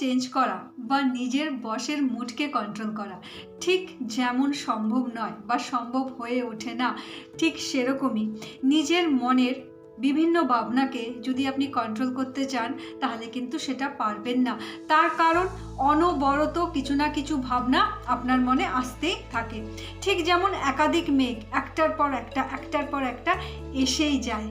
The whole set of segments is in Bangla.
চেঞ্জ করা বা নিজের বসের মুডকে কন্ট্রোল করা ঠিক যেমন সম্ভব নয় বা সম্ভব হয়ে ওঠে না, ঠিক সেরকমই নিজের মনের বিভিন্ন ভাবনাকে যদি আপনি কন্ট্রোল করতে চান তাহলে কিন্তু সেটা পারবেন না। তার কারণ অনবরত কিছু না কিছু ভাবনা আপনার মনে আসতেই থাকে। ঠিক যেমন একাধিক মেঘ একটার পর একটা এসেই যায়,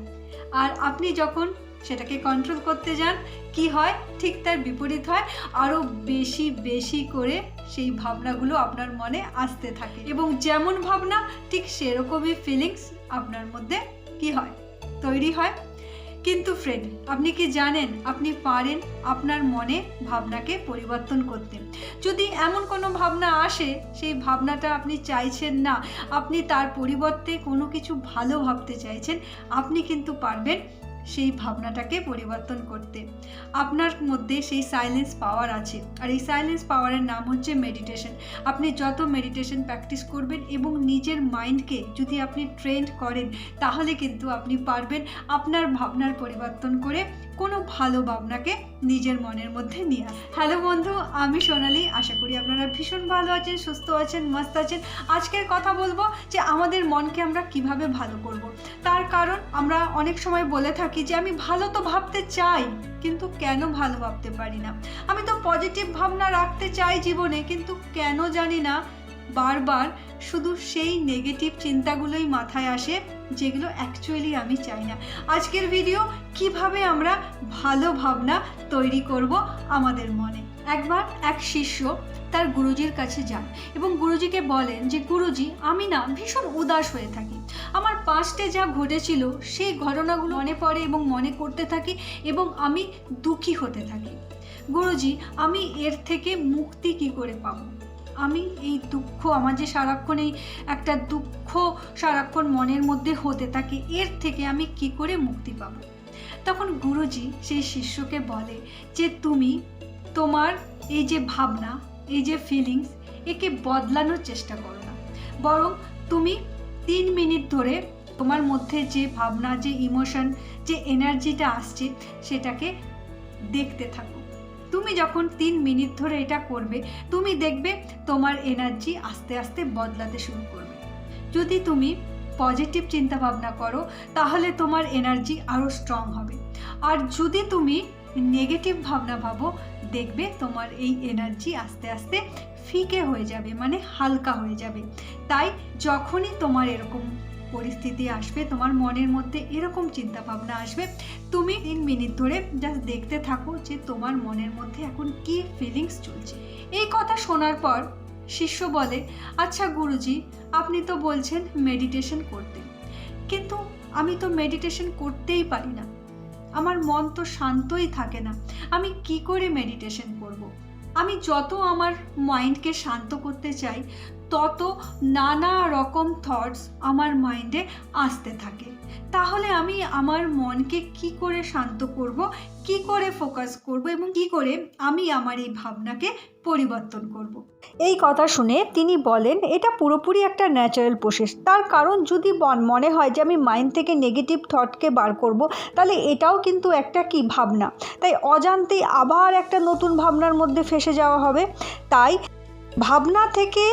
আর আপনি যখন সেটাকে কন্ট্রোল করতে যান কি হয়, ঠিক তার বিপরীত হয়। আরও বেশি বেশি করে সেই ভাবনাগুলো আপনার মনে আসতে থাকে এবং যেমন ভাবনা ঠিক সেরকমই ফিলিংস আপনার মধ্যে কি হয়, তৈরি হয়। কিন্তু ফ্রেন্ড, আপনি কি জানেন আপনি পারেন আপনার মনে ভাবনাকে পরিবর্তন করতে। যদি এমন কোনো ভাবনা আসে, সেই ভাবনাটা আপনি চাইছেন না, আপনি তার পরিবর্তে কোনো কিছু ভালো ভাবতে চাইছেন, আপনি কিন্তু পারবেন সেই ভাবনাটাকে পরিবর্তন করতে। আপনার মধ্যে সেই সাইলেন্স পাওয়ার আছে, আর এই সাইলেন্স পাওয়ারের নাম হচ্ছে মেডিটেশন। আপনি যত মেডিটেশন প্র্যাকটিস করবেন এবং নিজের মাইন্ডকে যদি আপনি ট্রেন্ড করেন, তাহলে কিন্তু আপনি পারবেন আপনার ভাবনার পরিবর্তন করে কোনো ভালো ভাবনাকে নিজের মনের মধ্যে নিয়ে আসতে। হ্যালো বন্ধু, আমি সোনালি। আশা করি আপনারা ভীষণ ভালো আছেন, সুস্থ আছেন, মস্ত আছেন। আজকের কথা বলবো যে আমাদের মনকে আমরা কিভাবে ভালো করব। তার কারণ আমরা অনেক সময় বলে থাকি যে আমি ভালো তো ভাবতে চাই, কিন্তু কেন ভালো ভাবতে পারি না। আমি তো পজিটিভ ভাবনা রাখতে চাই জীবনে, কিন্তু কেন জানি না বারবার শুধু সেই নেগেটিভ চিন্তাগুলোই মাথায় আসে, যেগুলো অ্যাকচুয়ালি আমি চাই না। আজকের ভিডিও কিভাবে আমরা ভালো ভাবনা তৈরি করব আমাদের মনে। একবার এক শিষ্য তার গুরুজির কাছে যান এবং গুরুজিকে বলেন যে গুরুজি, আমি না ভীষণ উদাস হয়ে থাকি। আমার পাস্টে যা ঘটেছিল সেই ঘটনাগুলো মনে পড়ে এবং মনে করতে থাকি এবং আমি দুঃখী হতে থাকি। গুরুজি, আমি এর থেকে মুক্তি কি করে পাবো? আমি এই দুঃখ, আমার যে সারাক্ষণ এই একটা দুঃখ সারাক্ষণ মনের মধ্যে হতে থাকে, এর থেকে আমি কি করে মুক্তি পাবো? তখন গুরুজি সেই শিষ্যকে বলে যে তুমি তোমার এই যে ভাবনা, এই যে ফিলিংস, একে বদলানোর চেষ্টা করো না, বরং তুমি 3 মিনিট ধরে তোমার মধ্যে যে ভাবনা, যে ইমোশন, যে এনার্জিটা আসছে সেটাকে দেখতে থাকো। তুমি যখন 3 মিনিট ধরে এটা করবে, তুমি দেখবে তোমার এনার্জি আস্তে আস্তে বদলাতে শুরু করবে। যদি তুমি পজিটিভ চিন্তা ভাবনা করো তাহলে তোমার এনার্জি আরও স্ট্রং হবে, আর যদি তুমি নেগেটিভ ভাবনা ভাবো, দেখবে তোমার এই এনার্জি আস্তে আস্তে ফিকে হয়ে যাবে, মানে হালকা হয়ে যাবে। তাই যখনই তোমার এরকম পরিস্থিতি আসবে, তোমার মনের মধ্যে এরকম চিন্তা ভাবনা আসবে, তুমি 3 মিনিট ধরে জাস্ট দেখতে থাকো যে তোমার মনের মধ্যে এখন কি ফিলিংস চলছে। এই কথা শোনার পর শিষ্য বলে, আচ্ছা গুরুজি, আপনি তো বলছেন মেডিটেশন করতে, কিন্তু আমি তো মেডিটেশন করতেই পারি না, আমার মন তো শান্তই থাকে না, আমি কি করে মেডিটেশন করব? আমি যত আমার মাইন্ডকে শান্ত করতে চাই, তত নানা রকম থটস আমার মাইন্ডে আসতে থাকে। তাহলে আমি আমার মনকে কি করে শান্ত করব, কি করে ফোকাস করব এবং কি করে আমি আমার এই ভাবনাকে পরিবর্তন করব? এই কথা শুনে তিনি বলেন, এটা পুরোপুরি একটা ন্যাচারাল প্রসেস। তার কারণ যদি মনে হয় যে আমি মাইন্ড থেকে নেগেটিভ থটকে বার করব, তাহলে এটাও কিন্তু একটা কি ভাবনা, তাই অজান্তেই আবার একটা নতুন ভাবনার মধ্যে ফেসে যাওয়া হবে। তাই ভাবনা থেকে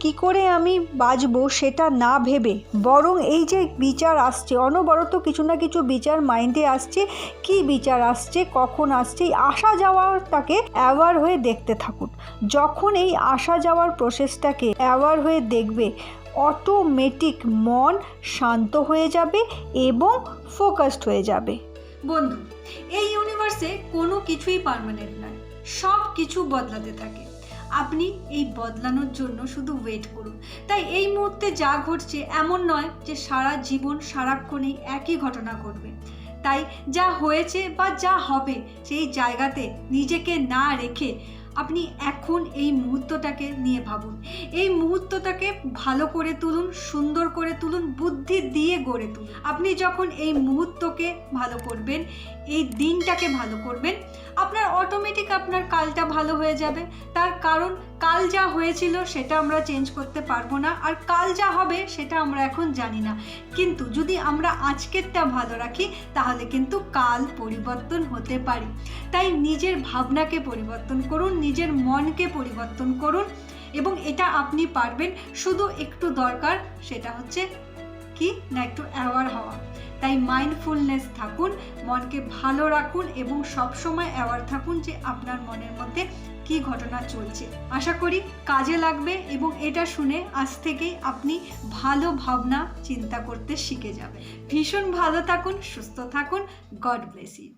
কি করে আমি বাঁচবো সেটা না ভেবে, বরং এই যে বিচার আসছে, অনবরত কিছু না কিছু বিচার মাইন্ডে আসছে, কি বিচার আসছে, কখন আসছে, এই আসা যাওয়াটাকে অ্যাওয়ার হয়ে দেখতে থাকুন। যখন এই আসা যাওয়ার প্রসেসটাকে অ্যাওয়ার হয়ে দেখবে, অটোমেটিক মন শান্ত হয়ে যাবে এবং ফোকাসড হয়ে যাবে। বন্ধু, এই ইউনিভার্সে কোনো কিছুই পার্মানেন্ট নয়, সব কিছু বদলাতে থাকে। আপনি এই বদলানোর জন্য শুধু ওয়েট করুন। তাই এই মুহূর্তে যা ঘটছে এমন নয় যে সারা জীবন সারাক্ষণই একই ঘটনা ঘটবে। তাই যা হয়েছে বা যা হবে সেই জায়গাতে নিজেকে না রেখে আপনি এখন এই মুহূর্তটাকে নিয়ে ভাবুন। এই মুহূর্তটাকে ভালো করে তুলুন, সুন্দর করে তুলুন, বুদ্ধি দিয়ে গড়ে তুলুন। আপনি যখন এই মুহূর্তকে ভালো করবেন, এই দিনটাকে ভালো করবেন, আপনার অটোমেটিক আপনার কালটা ভালো হয়ে যাবে। তার কারণ কাল যা হয়েছিল সেটা আমরা চেঞ্জ করতে পারবো না, আর কাল যা হবে সেটা আমরা এখন জানি না, কিন্তু যদি আমরা আজকেরটা ভালো রাখি তাহলে কিন্তু কাল পরিবর্তন হতে পারে। তাই নিজের ভাবনাকে পরিবর্তন করুন, নিজের মনকে পরিবর্তন করুন, এবং এটা আপনি পারবেন। শুধু একটু দরকার, সেটা হচ্ছে কি না, একটু অ্যাওয়ার হওয়া। তাই মাইন্ডফুলনেস থাকুন, মনকে ভালো রাখুন এবং সবসময় অ্যাওয়ার থাকুন যে আপনার মনের মধ্যে কি ঘটনা চলছে। আশা করি কাজে লাগবে এবং এটা শুনে আজ থেকেই আপনি ভালো ভাবনা চিন্তা করতে শিখে যাবেন। ভীষণ ভালো থাকুন, সুস্থ থাকুন। God bless you.